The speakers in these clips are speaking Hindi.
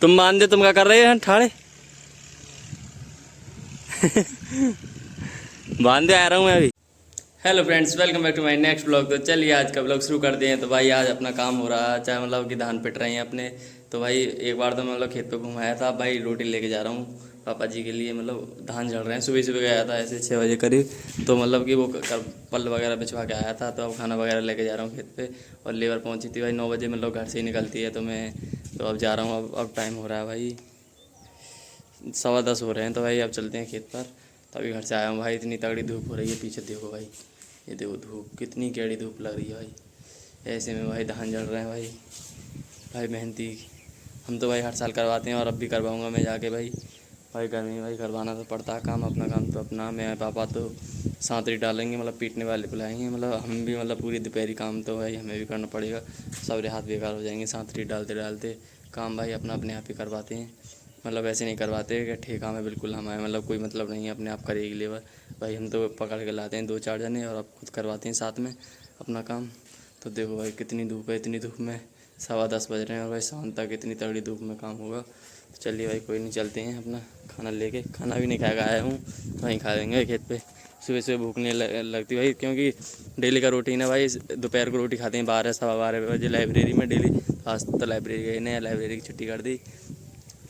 तुम मान दे, तुम क्या कर रहे हैं ठाड़े? बांध दे, आ रहा हूँ मैं अभी। Hello friends, welcome back to my next blog. तो चलिए आज का ब्लॉग शुरू कर दिए। तो भाई आज अपना काम हो रहा है, चाहे मतलब कि धान पिट रहे हैं अपने। तो भाई एक बार तो मतलब खेत पे घुमाया था भाई, रोटी लेके जा रहा हूँ पापा जी के लिए। मतलब धान झड़ रहे हैं, सुबह सुबह गया था ऐसे 6 बजे करीब। तो मतलब कि वो पल वगैरह बिछवा के आया था, तो अब खाना वगैरह लेके जा रहा हूँ खेत पे। और लेबर पहुँची थी भाई 9 बजे, मतलब घर से ही निकलती है। तो मैं तो अब जा रहा हूँ। अब टाइम हो रहा है भाई 10:15 हो रहे हैं। तो भाई अब चलते हैं खेत पर। तो अभी घर से आया हूँ भाई, इतनी तगड़ी धूप हो रही है। पीछे देखो भाई, ये देखो धूप, कितनी कैड़ी धूप लग रही है भाई। ऐसे में भाई धान जल रहे हैं भाई। भाई मेहनती हम तो भाई हर साल करवाते हैं, और अब भी करवाऊँगा मैं जाके भाई। भाई गर्मी भाई करवाना तो पड़ता है, काम अपना काम तो अपना। मैं पापा तो सांतरी डालेंगे, मतलब पीटने वाले बुलाएंगे। मतलब हम भी मतलब पूरी दोपहरी काम तो भाई हमें भी करना पड़ेगा। सबरे हाथ बेकार हो जाएंगे सांतरी डालते डालते। काम भाई अपना अपने आप ही करवाते हैं, मतलब ऐसे नहीं करवाते कि ठेका में बिल्कुल हमारे मतलब कोई मतलब नहीं है, अपने आप करेगी लेबर। भाई हम तो पकड़ के लाते हैं 2-4 जने, और अब खुद करवाते हैं साथ में अपना काम। तो देखो भाई कितनी धूप है, इतनी धूप में 10:15 बज रहे हैं, और भाई शाम तक इतनी तगड़ी धूप में काम होगा। तो चलिए भाई कोई नहीं, चलते हैं अपना खाना लेके। खाना भी नहीं खाएगा, आया हूँ वहीं खा लेंगे खेत पे। सुबह सुबह भूख नहीं लगती भाई, क्योंकि डेली का रूटीन है भाई। दोपहर को रोटी खाते हैं 12-12:15 बजे लाइब्रेरी में डेली। आज तो लाइब्रेरी गए नहीं, लाइब्रेरी की छुट्टी कर दी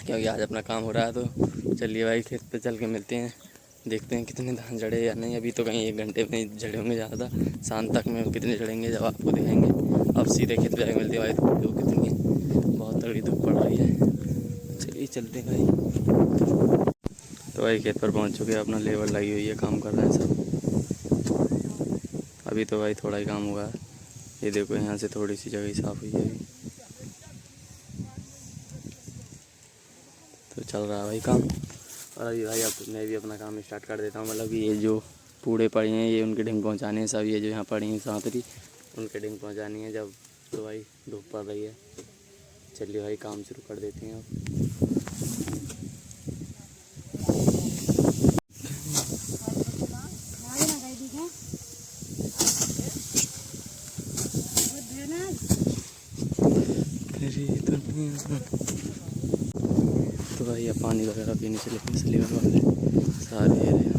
क्योंकि आज अपना काम हो रहा है। तो चलिए भाई खेत पे चल के मिलते हैं, देखते हैं कितने धान जड़े या नहीं। अभी तो कहीं 1 घंटे में जड़े होंगे ज़्यादा, शाम तक में कितने जड़ेंगे जब आपको दिखाएंगे। अब सीधे खेत पे जाके मिलते हैं भाई। धूप कितनी है, बहुत तगड़ी धूप पड़ रही है। चलिए चलते हैं भाई। तो भाई खेत पर पहुँच चुके हैं, अपना लेबर लगी हुई है, काम कर रहे हैं सब। अभी तो भाई थोड़ा ही काम हुआ है। ये देखो यहाँ से थोड़ी सी जगह ही साफ़ हुई है अभी। तो चल रहा है भाई काम। और अभी भाई अब मैं भी अपना काम स्टार्ट कर देता हूँ। मतलब कि ये जो पूड़े पड़े हैं ये उनके ढिंग पहुँचाने हैं सब। ये जो यहाँ पड़ी हैं सांतरी, उनके ढिंग पहुँचानी है जब। तो भाई धूप पड़ रही है, चलिए भाई काम शुरू कर देते हैं अब। तो भाई अब पानी वगैरह पीने चले इसलिए वाले सारे ये रहे हैं।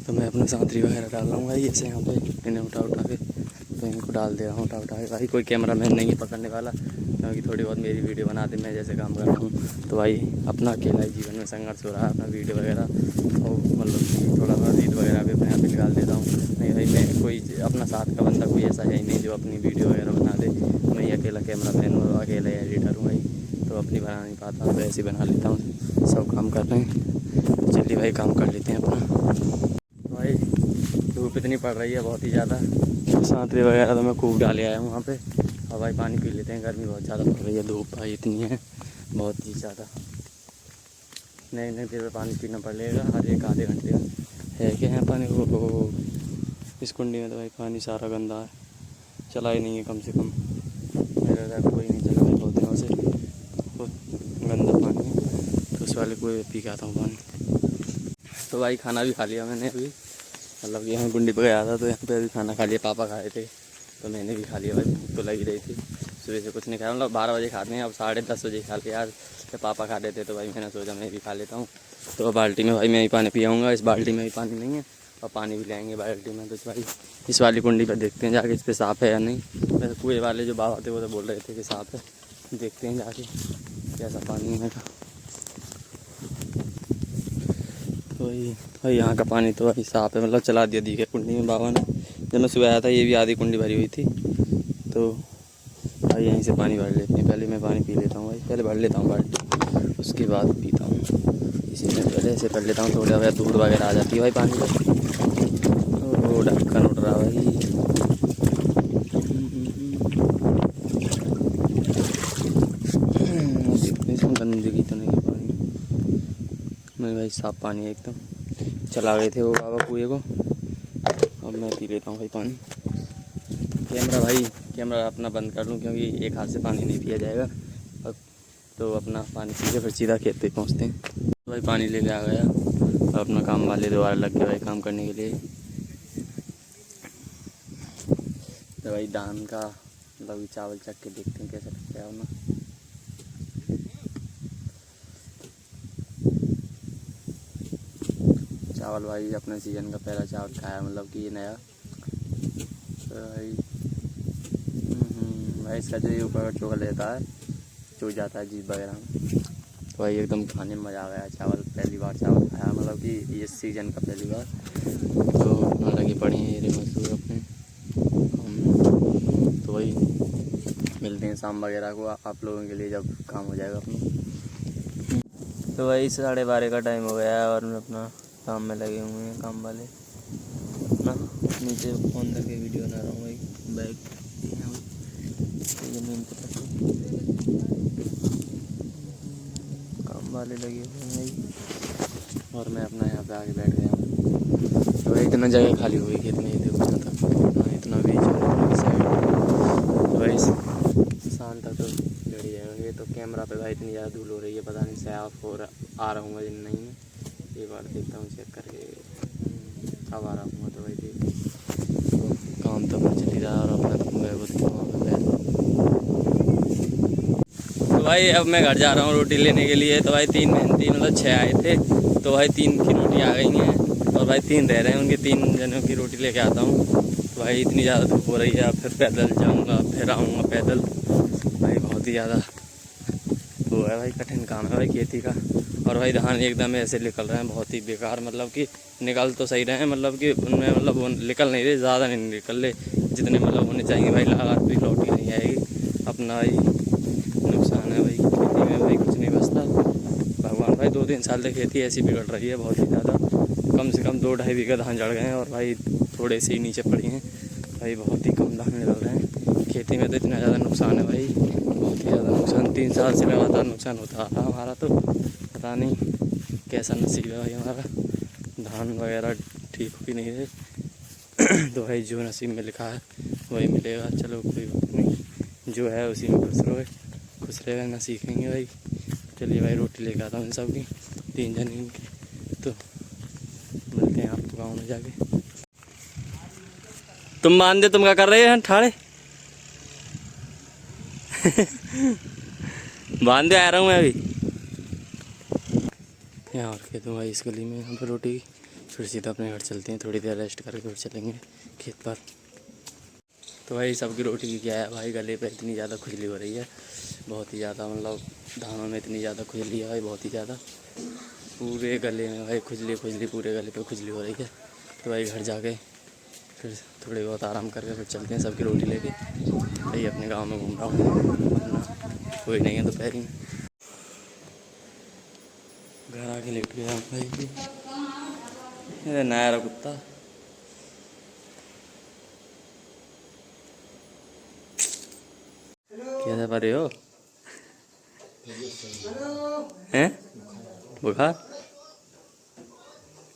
तो मैं अपना सांतरी वगैरह डाल रहा हूँ भाई ऐसे यहाँ पे, इन्हें उठा उठा के। तो इनको डाल दे रहा हूँ उठा उठा के। भाई कोई कैमरा मैन नहीं है पकड़ने वाला, क्योंकि थोड़ी बहुत मेरी वीडियो बनाते मैं जैसे काम कर रहा हूँ। तो भाई अपना अकेला ही जीवन में संघर्ष हो रहा है, अपना वीडियो वगैरह और मतलब थोड़ा सा रील वगैरह भी अपने यहाँ पे निकाल देता हूँ। नहीं भाई मैं कोई अपना साथ का बंदा कोई ऐसा है ही नहीं जो अपनी वीडियो वगैरह बना दे। मैं ही अकेला कैमरा मैन हूँ, अकेला एडिटर हूँ भाई। तो अपनी बना नहीं पाता, तो ऐसे बना लेता हूँ। सब काम कर रहे हैं, चलिए भाई काम कर लेते हैं अपना। भाई धूप इतनी पड़ रही है बहुत ही ज़्यादा। सांतरे वगैरह तो मैं खूब डाले आया हूँ वहाँ पे। और भाई पानी पी लेते हैं, गर्मी बहुत ज़्यादा पड़ रही है, धूप भाई इतनी है बहुत ही ज़्यादा। नहीं नहीं देर में पानी पीना पड़ेगा, हर एक आधे घंटे में। है क्या है पानी? वो इस कुंडी में तो भाई पानी सारा गंदा है, चला ही नहीं है कम से कम। मेरे घर कोई नहीं चला भाई बहुत दिनों से, बहुत गंदा पानी है। तो उस वाले को पी के आता हूँ पानी। तो भाई खाना भी खा लिया मैंने अभी, मतलब कि यहाँ कुंडी पे गया था तो यहाँ पे अभी खाना खा लिया। पापा खाए थे तो मैंने भी खा लिया भाई, भूख तो लगी रही थी। सुबह से कुछ नहीं खाया, मतलब 12 बजे खाते हैं, अब 10:30 बजे खा लिया आज। तो पापा खा रहे थे तो भाई मैंने सोचा मैं भी खा लेता हूँ। तो बाल्टी में भाई मैं ही पानी पियाऊँगा, इस बाल्टी में भी पानी नहीं है, और पानी भी लाएंगे बाल्टी में। तो भाई इस वाली कुंडी पर देखते हैं जाके इस पर साफ़ है या नहीं। वैसे कुएँ वाले जो बाबा थे वो तो बोल रहे थे कि साफ़ है, देखते हैं जाके कैसा पानी है का। तो भाई यहाँ का पानी तो भाई साफ़ है, मतलब चला दिया दी है कुंडी में बाबा ने। जब मैं सुबह आया था ये भी आधी कुंडी भरी हुई थी। तो भाई यहीं से पानी भर लेते हैं, पहले मैं पानी पी लेता हूँ भाई, पहले भर लेता हूँ बाल्टी, उसके बाद पीता हूँ। इसी में पहले ऐसे कर लेता हूँ, थोड़ा वगैरह दूध वगैरह आ जाती है भाई पानी में। ओ ढक्कन उठ रहा भाई। इसमें गंदगी तो नहीं है पानी में भाई, साफ़ पानी है एकदम। चला गए थे वो बाबा कुएँ को, अब मैं पी लेता हूँ भाई पानी। कैमरा अपना बंद कर लूँ क्योंकि एक हाथ से पानी नहीं पिया जाएगा। अब तो अपना पानी पी के फिर सीधा खेत पे पहुँचते हैं। तो भाई पानी लेके आ गया, और अपना काम वाले दोबारा लग गए भाई काम करने के लिए। तो भाई धान का मतलब चावल चख के देखते हैं कैसा लगता है ना। चावल भाई अपने सीजन का पहला चावल खाया, मतलब कि ये नया। तो भाई भाई इसका जो ये ऊपर चोखा लेता है, चूज जाता है जीभ वगैरह में। तो भाई एकदम खाने में मज़ा आ गया। चावल पहली बार चावल खाया, मतलब कि इस सीज़न का पहली बार। तो अपना लगी पड़ी हैं ये मजदूर अपने। तो भाई मिलते हैं शाम वगैरह को आप लोगों के लिए जब काम हो जाएगा अपना। तो भाई 12:30 का टाइम हो गया है और मैं अपना काम में लगे हुए हैं काम वाले अपना। नीचे फ़ोन करके वीडियो बना रहा हूँ भाई। बैग ज़मीन पर काम वाले लगे हुए हैं भाई, और मैं अपना यहाँ पे आके बैठ गया हूँ। तो भाई इतना जगह खाली हुई कि इतना ही देखो जहाँ तक इतना बीच और साइड। तो भाई शाम तक तो जड़ी जाएंगे। तो कैमरा पे भाई इतनी ज़्यादा धूल हो रही है, पता नहीं साफ आ रहा हूँ जिन नहीं है। एक बार देखता हूँ चेक करके अब आ रहा हूँ। तो भाई देख तो काम तो मैं चली रहा और अपना तो गए वहाँ पर। तो भाई अब मैं घर जा रहा हूँ रोटी लेने के लिए। तो भाई 3 मेहनती मतलब 6 आए थे, तो भाई 3 की रोटी आ गई हैं और भाई 3 रह रहे हैं। उनके 3 जनों की रोटी लेके आता हूँ। तो भाई इतनी ज़्यादा धूप हो रही है, फिर पैदल जाऊँगा फिर आऊँगा पैदल। भाई बहुत ही ज़्यादा वो है भाई, कठिन काम है भाई खेती का। और भाई धान एकदम ऐसे निकल रहे हैं बहुत ही बेकार, मतलब कि निकल तो सही रहे हैं, मतलब कि उनमें मतलब वो निकल नहीं रहे, ज़्यादा नहीं निकल रहे जितने मतलब होने चाहिए। भाई लागत भी लौटी नहीं आएगी अपना, भाई नुकसान है भाई खेती में। भाई कुछ नहीं बचता भगवान। भाई 2-3 साल से खेती ऐसी बिगड़ रही है बहुत ही ज़्यादा। कम से कम 2-2.5 बीघा धान जड़ गए हैं और भाई थोड़े से ही नीचे पड़ी हैं। भाई बहुत ही कम धान निकल रहे हैं खेती में। तो इतना ज़्यादा नुकसान है भाई, बहुत ही ज़्यादा नुकसान। 3 साल से लगातार नुकसान होता रहा हमारा। तो पता नहीं कैसा नसीब है भाई हमारा, धान वगैरह ठीक हो ही नहीं रहे। तो भाई जो नसीब में लिखा है वही मिलेगा। चलो कोई बात नहीं, जो है उसी में खुश रहेगा ना, सीखेंगे भाई। चलिए भाई रोटी लेकर आता हूँ इन सब की 3 जन इनकी। तो मिलते हैं आपको गाँव में जाके। तुम मान दे, तुम क्या कर रहे हैं ठाड़े? बांध दे, आ रहा हूँ मैं अभी। यहाँ रखे तो भाई इस गली में यहाँ पर रोटी, फिर सीधा अपने घर चलते हैं। थोड़ी देर रेस्ट करके फिर चलेंगे खेत पर। तो भाई सबकी रोटी की क्या है भाई, गले पे इतनी ज़्यादा खुजली हो रही है, बहुत ही ज़्यादा। मतलब धानों में इतनी ज़्यादा खुजली है भाई, बहुत ही ज़्यादा। पूरे गले में भाई खुजली पूरे गले पे खुजली हो रही है। तो भाई घर जाके फिर थोड़ी बहुत आराम करके फिर चलते हैं सबकी रोटी लेके। भाई अपने गांव में घूम रहा हूँ अपना, कोई नहीं है दोपहरी में। घर आके लेट गया भाई, ये नया रहा कुत्ता। कैसे परे हो हैं? बुखार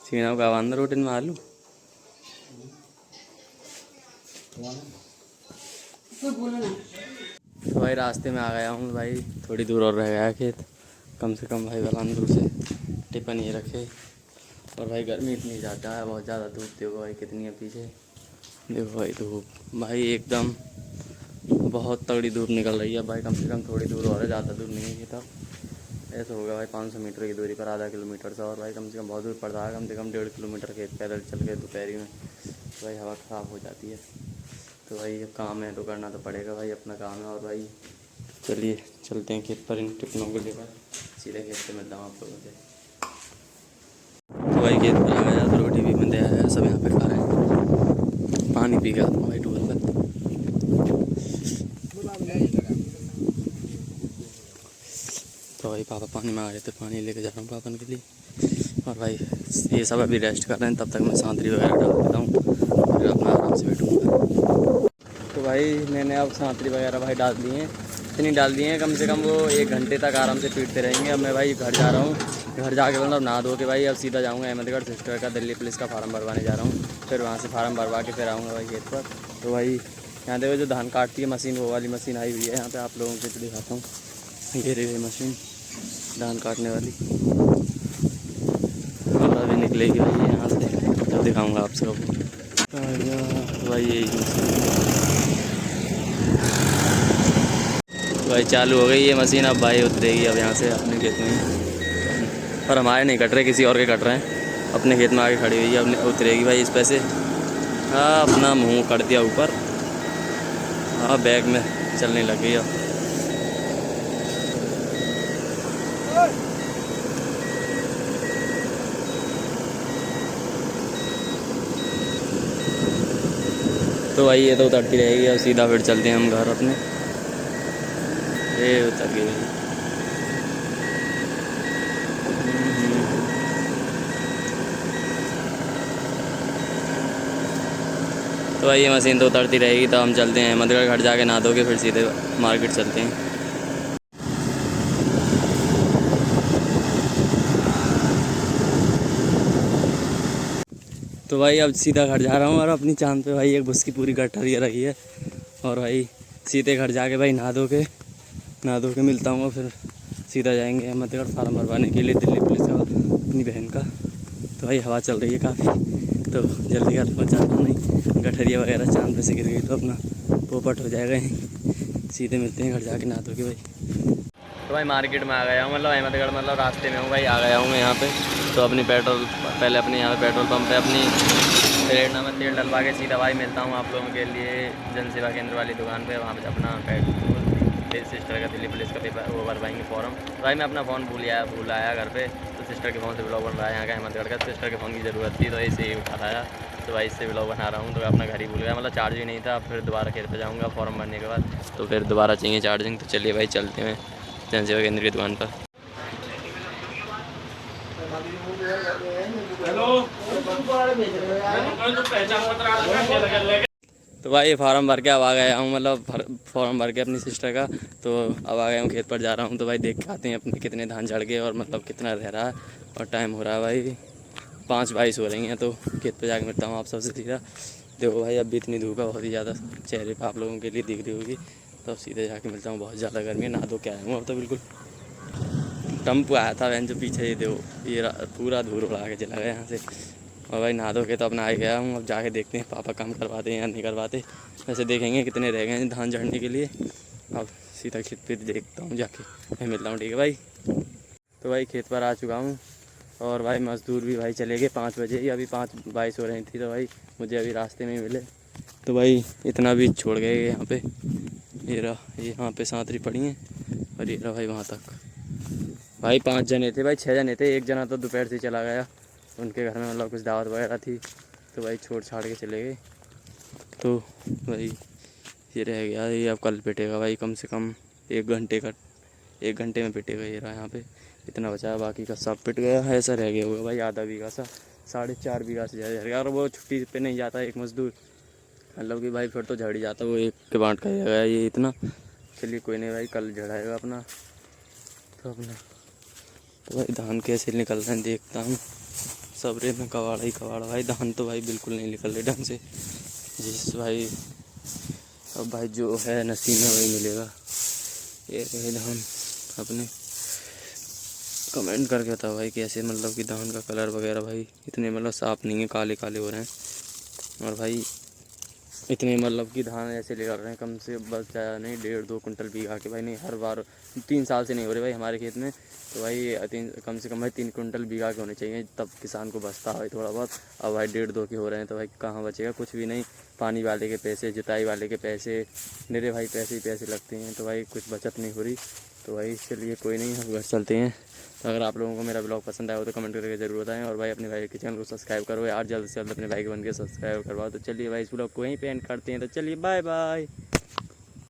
सीना का अंदर रोटी में आलू। तो भाई रास्ते में आ गया हूँ भाई, थोड़ी दूर और रह गया खेत कम से कम भाई। बलानपुर से टिफिन ये रखे। और भाई गर्मी इतनी ज़्यादा है, बहुत ज़्यादा धूप। देखो भाई कितनी है पीछे, देखो भाई धूप भाई एकदम बहुत तगड़ी धूप निकल रही है भाई। कम से कम थोड़ी दूर और है, ज़्यादा दूर नहीं है तब। ऐसा होगा भाई 500 मीटर की दूरी पर, आधा किलोमीटर से। और भाई कम से कम बहुत दूर पड़ रहा है, कम से कम 1.5 किलोमीटर खेत पैदल चल के दोपहरी में। तो भाई हवा ख़राब हो जाती है। तो भाई ये काम है तो करना तो पड़ेगा भाई, अपना काम है। और भाई चलिए चलते हैं खेत पर इन टिफिनों को लेकर, सीधे खेत से मिलता हूँ आप लोगों से। तो भाई खेत पर आ गया, तो रोटी भी बंदे आया, सब यहाँ पे खा रहे हैं। पानी पी गया भाई टूल पर। तो भाई पापा पानी मांग रहे थे, पानी लेके जा रहा हूँ पापन के लिए। और भाई ये सब अभी रेस्ट कर रहे हैं, तब तक मैं सांतरी वगैरह डाल देता हूँ, फिर अपना आराम से बैठूँगा। तो भाई मैंने अब सांतरी वगैरह भाई डाल दी हैं, इतनी डाल दी हैं कम से कम वो 1 घंटे तक आराम से पीटते रहेंगे। अब मैं भाई घर जा रहा हूँ, घर जाके मतलब नहा धो के भाई अब सीधा जाऊँगा अहमदगढ़ सिस्टर का दिल्ली पुलिस का फार्म भरवाने जा रहा हूँ। फिर वहाँ से फार्म भरवा के फिर आऊँगा भाई खेत पर। तो भाई यहाँ देखो जो धान काटती है मशीन, वो वाली मशीन आई हुई है यहाँ पे, आप लोगों को दिखाता हूँ। ये रही मशीन धान काटने वाली, और अभी निकलेगी भाई यहाँ से, तो दिखाऊँगा आप सबको। तो भाई यही भाई चालू हो गई ये मशीन। अब भाई उतरेगी अब यहाँ से अपने खेत में, पर हमारे नहीं कट रहे, किसी और के कट रहे हैं। अपने खेत में आके खड़ी हुई है, अपने उतरेगी भाई इस पे से। हाँ अपना मुंह कर दिया ऊपर। हाँ बैग में चलने लग गई अब। तो भाई ये तो उतरती रहेगी। अब सीधा फिर चलते हैं हम घर अपने। ये उतर गई भाई। तो भाई ये मशीन तो उतरती रहेगी। तो हम चलते हैं अहमदगढ़, घर जाके नहा धो के फिर सीधे मार्केट चलते हैं। तो भाई अब सीधा घर जा रहा हूँ और अपनी चांद पे भाई एक बुस की पूरी गटर ये रही है। और भाई सीधे घर जाके भाई नहा धो के मिलता हूँ। फिर सीधा जाएंगे अहमदगढ़ फार्म भरवाने के लिए, दिल्ली पुलिस का, अपनी बहन का। तो भाई हवा चल रही है काफ़ी, तो जल्दी घर पहुँचा हूँ। नहीं गठरिया वगैरह चांद पे से गिर गई तो अपना पोपट हो जाएगा यहीं। सीधे मिलते हैं घर जाके नहा धो के भाई। तो भाई मार्केट में आ गया हूँ, मतलब अहमदगढ़, मतलब रास्ते में हूँ भाई, आ गया हूँ मैं यहाँ पे। तो अपनी पेट्रोल पहले अपने यहाँ पे पेट्रोल पंप पे अपनी प्रेरणा में तेल डलवा के सीधा भाई मिलता हूँ आप लोगों के लिए जन सेवा केंद्र वाली दुकान पे। वहाँ पे अपना पेट्रोल सिस्टर का दिल्ली पुलिस का पेपर वो भरवाएंगे फॉर्म। तो भाई मैं अपना फ़ोन भूल आया घर पे। तो सिस्टर के फ़ोन से ब्लॉग बन रहा है यहाँ का अहमदगढ़ का। सिस्टर के फ़ोन की ज़रूरत थी तो इसे ही उठा लाया। तो भाई इससे ब्लॉग बना रहा हूँ। तो अपना घर ही भूल गया, मतलब चार्ज भी नहीं था। फिर दोबारा खेत पे जाऊँगा फॉर्म भरने के बाद, तो फिर दोबारा चाहिए चार्जिंग। तो चलिए भाई चलते हैं जन सेवा केंद्र की दुकान पर। तो भाई फार्म भर के अब आ गया हूँ, मतलब फॉर्म भर के अपनी सिस्टर का। तो अब आ गया हूँ खेत पर जा रहा हूँ। तो भाई देख के आते हैं अपने कितने धान झड़ गए और मतलब कितना रह रहा है। और टाइम हो रहा है भाई 5:22 हो रही हैं। तो खेत पर जाके मिलता हूँ आप सबसे सीधा। देखो भाई अब भी इतनी धूप है बहुत ही ज़्यादा, चेहरे पर आप लोगों के लिए दिख रही होगी। तो सीधे जाके मिलता हूँ, बहुत ज़्यादा गर्मी है। नहा धो के आया हूँ अब तो बिल्कुल। टम्पू आया था वैन जो पीछे, ये देखो ये पूरा धूल उड़ा के चला गया यहाँ से। और भाई नहा धो के तो अपना आ गया हूँ। अब जाके देखते हैं पापा काम करवाते हैं या नहीं करवाते। वैसे देखेंगे कितने रह गए हैं धान झड़ने के लिए। अब सीधा खेत पे देखता हूँ जाके, मैं मिलता हूँ, ठीक है भाई। तो भाई खेत पर आ चुका हूँ। और भाई मज़दूर भी भाई चले गए 5 बजे ही, अभी 5:22 हो रही थी। तो भाई मुझे अभी रास्ते में मिले। तो भाई इतना भी छोड़ गए यहाँ पे। ये रहा, ये यहाँ पे सांतरी पड़ी हैं। और ये रहा भाई वहाँ तक। भाई 5 जने थे भाई, 6 जने थे। एक जना तो दोपहर से चला गया, उनके घर में मतलब कुछ दावत वगैरह थी। तो भाई छोड़ छाड़ के चले गए। तो भाई ये रह गया, ये अब कल पिटेगा भाई कम से कम 1 घंटे में पिटेगा। ये रहा यहाँ पे इतना बचा है, बाकी का सब पिट गया है। ऐसा रह गया होगा भाई आधा बीघा सा, 4.5 बीघा से ज़्यादा झड़ गया। और वो छुट्टी पे नहीं जाता एक मज़दूर, मतलब कि भाई फिर तो झड़ ही जाता, वो एक के बाँट का गया ये इतना। चलिए कोई नहीं भाई, कल झड़ाएगा अपना। तो अपना तो भाई धान कैसे निकल रहे हैं देखता हूँ। सबरे में कवाड़ा ही कवाड़ा भाई, धान तो भाई बिल्कुल नहीं निकल रहे ढंग से। जिस भाई अब भाई जो है नसीब में वही मिलेगा। ये रहे धान अपने। कमेंट करके बताओ भाई कैसे, मतलब कि धान का कलर वगैरह भाई इतने मतलब साफ़ नहीं है, काले काले हो रहे हैं। और भाई इतने मतलब कि धान ऐसे निकल रहे हैं कम से बस ज़्यादा नहीं 1.5-2 कुंटल बीघा के भाई। नहीं हर बार 3 साल से नहीं हो रहे भाई हमारे खेत में। तो भाई कम से कम भाई 3 कुंटल बीघा के होने चाहिए, तब किसान को बचता है थोड़ा बहुत। अब भाई 1.5-2 के हो रहे हैं तो भाई कहाँ बचेगा, कुछ भी नहीं। पानी वाले के पैसे, जुताई वाले के पैसे, मेरे भाई पैसे ही पैसे लगते हैं। तो भाई कुछ बचत नहीं हो रही। तो भाई चलिए कोई नहीं, हम घर चलते हैं। तो अगर आप लोगों को मेरा ब्लॉग पसंद आया हो तो कमेंट करके ज़रूर बताएं। और भाई अपने भाई के चैनल को सब्सक्राइब करो यार, जल्द से जल्द अपने भाई के बन के सब्सक्राइब करवाओ। तो चलिए भाई इस ब्लॉग को वहीं पे एंड करते हैं। तो चलिए बाय बाय।